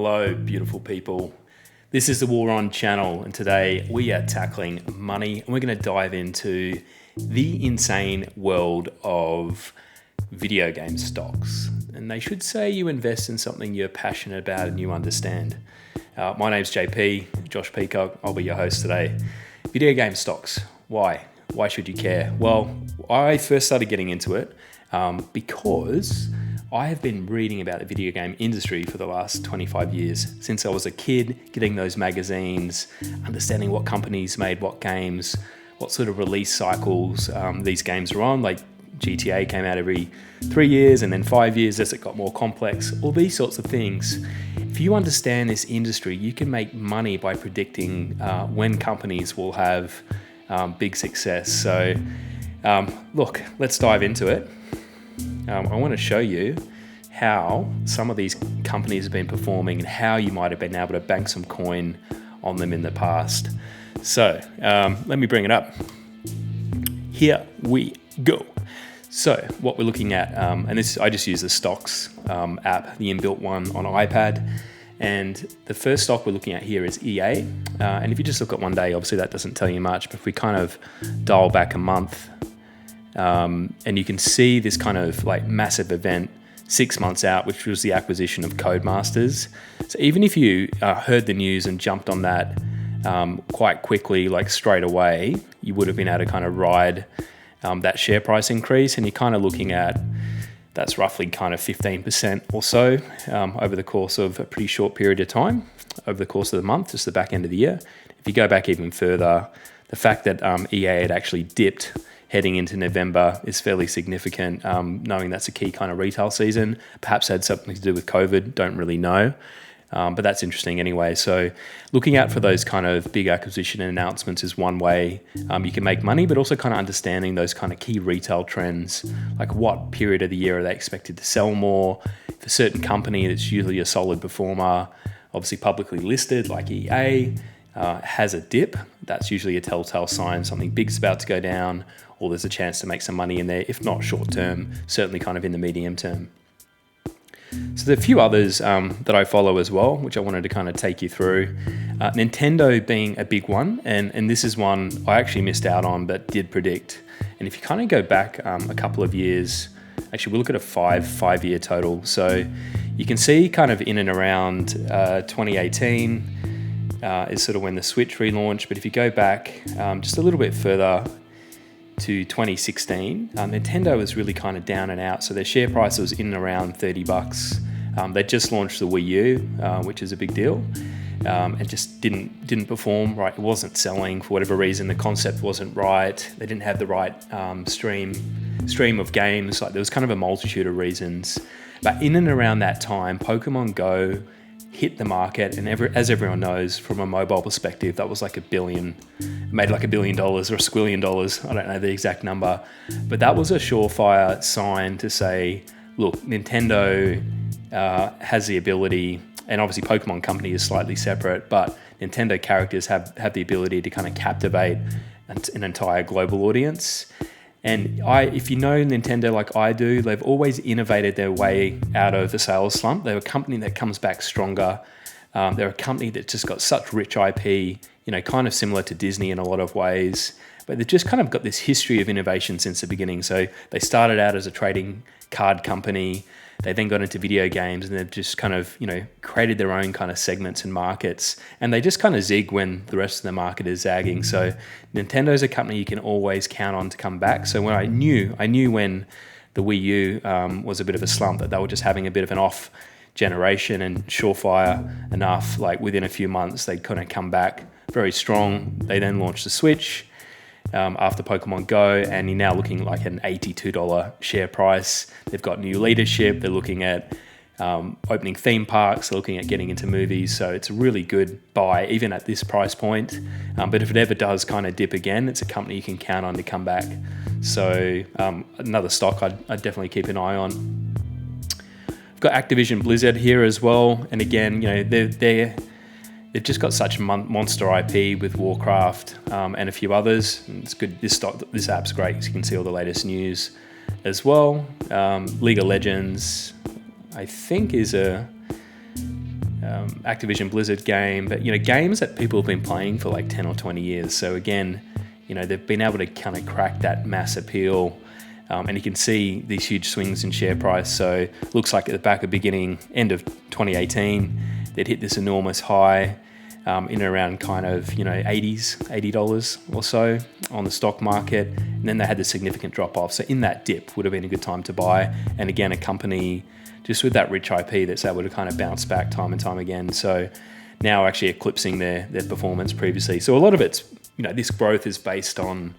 Hello, beautiful people. This is the War On channel, and today we are tackling money, and we're going to dive into the insane world of video game stocks. And they should say you invest in something you're passionate about and you understand. My name's JP, Josh Peacock. I'll be your host today. Video game stocks. Why? Why should you care? Well, I first started getting into it because I have been reading about the video game industry for the last 25 years. Since I was a kid, getting those magazines, understanding what companies made what games, what sort of release cycles these games are on. Like GTA came out every 3 years and then 5 years as it got more complex, all these sorts of things. If you understand this industry, you can make money by predicting when companies will have big success. So look, let's dive into it. I want to show you how some of these companies have been performing and how you might have been able to bank some coin on them in the past. So let me bring it up. Here we go. So what we're looking at, and this I just use the stocks app, the inbuilt one on iPad. And the first stock we're looking at here is EA. And if you just look at one day, obviously that doesn't tell you much, but if we kind of dial back a month, and you can see this kind of like massive event 6 months out, which was the acquisition of Codemasters. So even if you heard the news and jumped on that quite quickly, like straight away, you would have been able to kind of ride that share price increase. And you're kind of looking at, that's roughly kind of 15% or so over the course of a pretty short period of time, over the course of the month, just the back end of the year. If you go back even further, the fact that EA had actually dipped heading into November is fairly significant, knowing that's a key kind of retail season. Perhaps had something to do with COVID, don't really know. But that's interesting anyway. So looking out for those kind of big acquisition announcements is one way you can make money, but also kind of understanding those kind of key retail trends, like what period of the year are they expected to sell more. If a certain company that's usually a solid performer, obviously publicly listed like EA, has a dip, that's usually a telltale sign something big's about to go down, or there's a chance to make some money in there, if not short term, certainly kind of in the medium term. So there are a few others that I follow as well, which I wanted to kind of take you through. Nintendo being a big one, and this is one I actually missed out on but did predict. And if you kind of go back a couple of years, actually we'll look at a five-year total. So you can see kind of in and around 2018 is sort of when the Switch relaunched. But if you go back just a little bit further to 2016, Nintendo was really kind of down and out. So their share price was in and around $30. They just launched the Wii U, which is a big deal, and just didn't perform right. It wasn't selling for whatever reason. The concept wasn't right. They didn't have the right stream of games. Like there was kind of a multitude of reasons. But in and around that time, Pokemon Go hit the market, and as everyone knows, from a mobile perspective, that was like made like $1 billion or $1 squillion. I don't know the exact number, but that was a surefire sign to say, look, Nintendo has the ability, and obviously Pokemon Company is slightly separate, but Nintendo characters have the ability to kind of captivate an entire global audience. And if you know Nintendo like I do, they've always innovated their way out of the sales slump. They're a company that comes back stronger. They're a company that's just got such rich IP, kind of similar to Disney in a lot of ways. But they've just kind of got this history of innovation since the beginning. So they started out as a trading card company. They then got into video games, and they've just kind of, created their own kind of segments and markets. And they just kind of zig when the rest of the market is zagging. So Nintendo's a company you can always count on to come back. So when I knew when the Wii U was a bit of a slump, that they were just having a bit of an off generation, and surefire enough, like within a few months, they'd kind of come back very strong. They then launched the Switch after Pokemon Go, and you're now looking like an $82 share price. They've got new leadership. They're looking at opening theme parks. They're looking at getting into movies. So it's a really good buy, even at this price point. But if it ever does kind of dip again, it's a company you can count on to come back. So another stock I'd definitely keep an eye on. I've got Activision Blizzard here as well. And again, they've just got such monster IP with Warcraft and a few others. And it's good. This app's great, so you can see all the latest news as well. League of Legends, I think, is a Activision Blizzard game, but games that people have been playing for like 10 or 20 years. So again, they've been able to kind of crack that mass appeal, and you can see these huge swings in share price. So looks like at the end of 2018, they'd hit this enormous high in and around kind of $80 or so on the stock market, and then they had the significant drop off. So in that dip would have been a good time to buy, and again, a company just with that rich IP that's able to kind of bounce back time and time again. So now actually eclipsing their performance previously. So a lot of it's, this growth is based on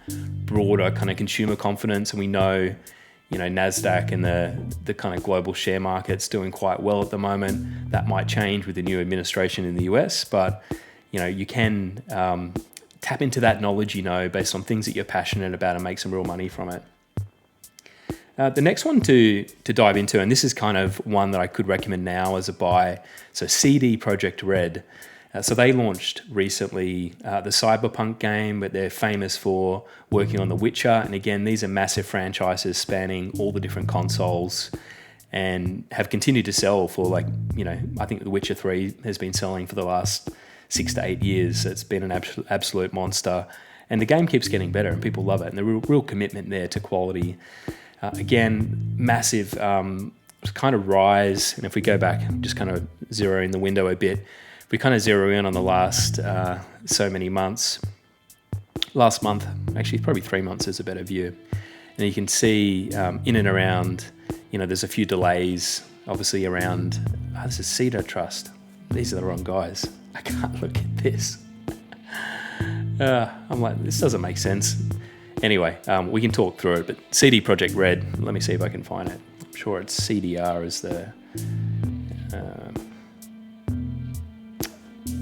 broader kind of consumer confidence, and we know, NASDAQ and the kind of global share market's doing quite well at the moment. That might change with the new administration in the US, but you can tap into that knowledge, based on things that you're passionate about and make some real money from it. The next one to dive into, and this is kind of one that I could recommend now as a buy, so CD Projekt Red. So they launched recently the Cyberpunk game, but they're famous for working on The Witcher. And again, these are massive franchises spanning all the different consoles and have continued to sell for I think The Witcher 3 has been selling for the last 6 to 8 years. It's been an absolute monster. And the game keeps getting better and people love it. And the real commitment there to quality. Again, massive kind of rise. And if we go back, just kind of zero in the window a bit, if we kind of zero in on the last so many months, last month, actually probably 3 months is a better view. And you can see in and around, there's a few delays, obviously around, this is Cedar Trust. These are the wrong guys. I can't look at this. I'm like, this doesn't make sense. Anyway, we can talk through it, but CD Projekt Red, let me see if I can find it. I'm sure it's CDR is the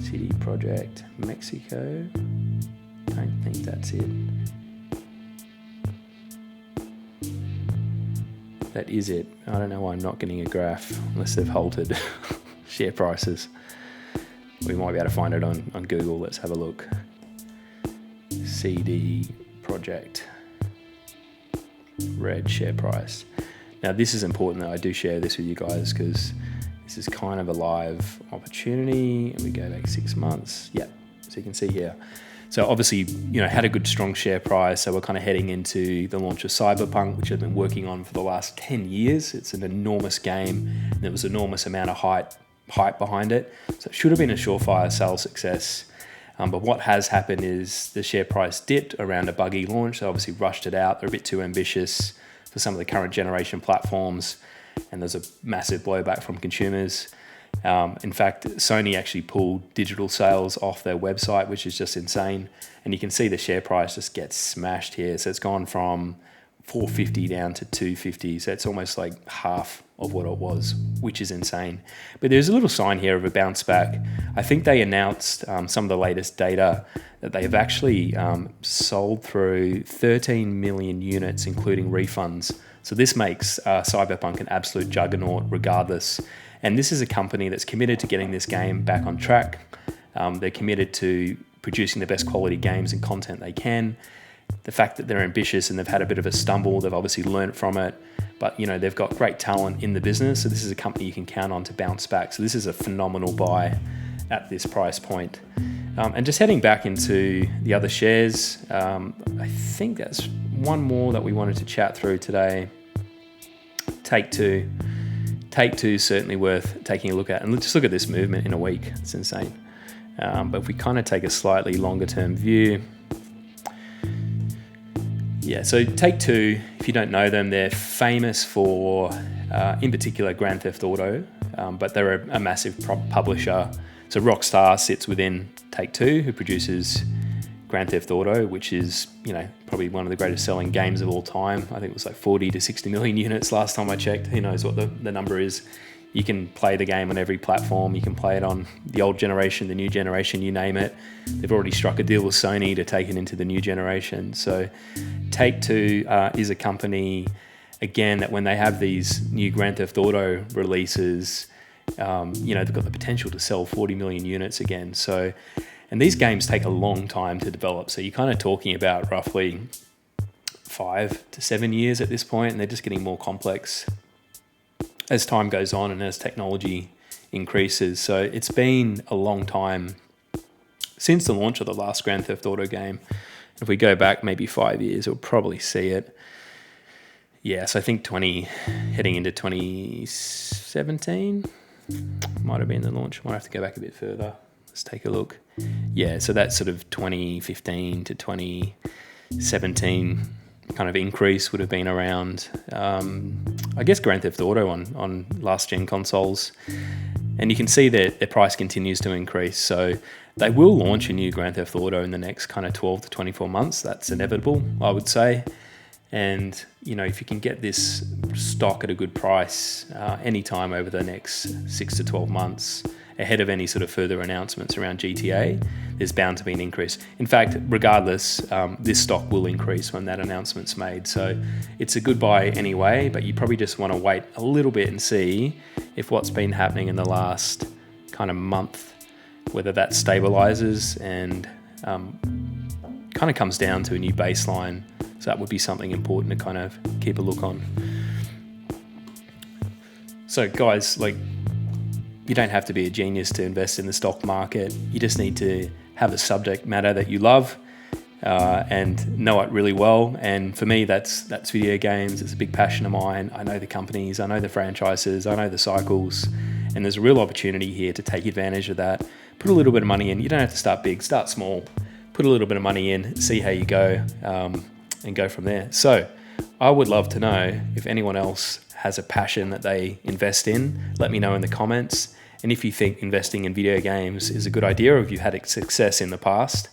CD Projekt Mexico. I don't think that's it. That is it. I don't know why I'm not getting a graph unless they've halted share prices. We might be able to find it on Google. Let's have a look. CD Projekt Red share price. Now this is important that I do share this with you guys because this is kind of a live opportunity. And we go back 6 months. Yeah, so you can see here. So obviously, had a good strong share price. So we're kind of heading into the launch of Cyberpunk, which I've been working on for the last 10 years. It's an enormous game. And there was an enormous amount of hype behind it. So it should have been a surefire sales success. But what has happened is the share price dipped around a buggy launch. They obviously rushed it out. They're a bit too ambitious for some of the current generation platforms. And there's a massive blowback from consumers. In fact, Sony actually pulled digital sales off their website, which is just insane. And you can see the share price just gets smashed here. So it's gone from $450 down to $250. So it's almost like half of what it was, which is insane. But there's a little sign here of a bounce back. I think they announced some of the latest data that they've actually sold through 13 million units, including refunds. So this makes Cyberpunk an absolute juggernaut regardless. And this is a company that's committed to getting this game back on track. They're committed to producing the best quality games and content they can. The fact that they're ambitious and they've had a bit of a stumble, they've obviously learnt from it, but they've got great talent in the business. So this is a company you can count on to bounce back. So this is a phenomenal buy at this price point. And just heading back into the other shares, I think that's one more that we wanted to chat through today. TakeTwo. TakeTwo is certainly worth taking a look at. And let's just look at this movement in a week. It's insane. But if we kind of take a slightly longer term view, yeah, so TakeTwo, if you don't know them, they're famous for, in particular, Grand Theft Auto, but they're a massive publisher. So Rockstar sits within TakeTwo, who produces Grand Theft Auto, which is, probably one of the greatest selling games of all time. I think it was like 40 to 60 million units last time I checked. Who knows what the number is. You can play the game on every platform. You can play it on the old generation, the new generation, you name it. They've already struck a deal with Sony to take it into the new generation. So TakeTwo is a company, again, that when they have these new Grand Theft Auto releases, they've got the potential to sell 40 million units again. So, and these games take a long time to develop. So you're kind of talking about roughly 5 to 7 years at this point, and they're just getting more complex as time goes on and as technology increases. So it's been a long time since the launch of the last Grand Theft Auto game. If we go back maybe 5 years, we'll probably see it. Yeah, so I think heading into 2017 might have been the launch. Might have to go back a bit further. Let's take a look. Yeah, so that sort of 2015 to 2017 kind of increase would have been around, I guess, Grand Theft Auto on last-gen consoles. And you can see that their price continues to increase. So they will launch a new Grand Theft Auto in the next kind of 12 to 24 months. That's inevitable, I would say. And, you know, if you can get this stock at a good price anytime over the next 6 to 12 months, ahead of any sort of further announcements around GTA, there's bound to be an increase. In fact, regardless, this stock will increase when that announcement's made. So it's a good buy anyway, but you probably just want to wait a little bit and see if what's been happening in the last kind of month, whether that stabilizes and kind of comes down to a new baseline. So that would be something important to kind of keep a look on. So guys, like, you don't have to be a genius to invest in the stock market. You just need to have a subject matter that you love and know it really well. And for me, that's video games. It's a big passion of mine. I know the companies, I know the franchises, I know the cycles, and there's a real opportunity here to take advantage of that. Put a little bit of money in. You don't have to start big, start small. Put a little bit of money in, see how you go, and go from there. So I would love to know if anyone else has a passion that they invest in. Let me know in the comments. And if you think investing in video games is a good idea, or if you've had success in the past,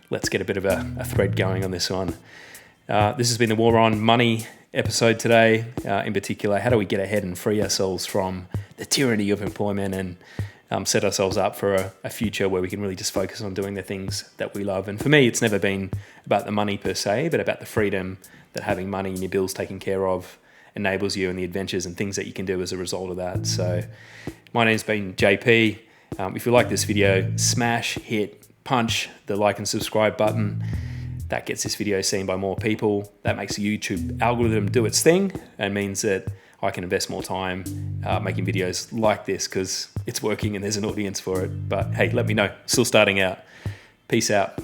let's get a bit of a thread going on this one. This has been the War on Money episode today. In particular, how do we get ahead and free ourselves from the tyranny of employment and set ourselves up for a future where we can really just focus on doing the things that we love. And for me, it's never been about the money per se, but about the freedom that having money and your bills taken care of enables you, and the adventures and things that you can do as a result of that. So my name's been JP. If you like this video, smash, hit, punch the like and subscribe button. That gets this video seen by more people. That makes the YouTube algorithm do its thing and means that I can invest more time making videos like this because it's working and there's an audience for it. But hey, let me know. Still starting out. Peace out.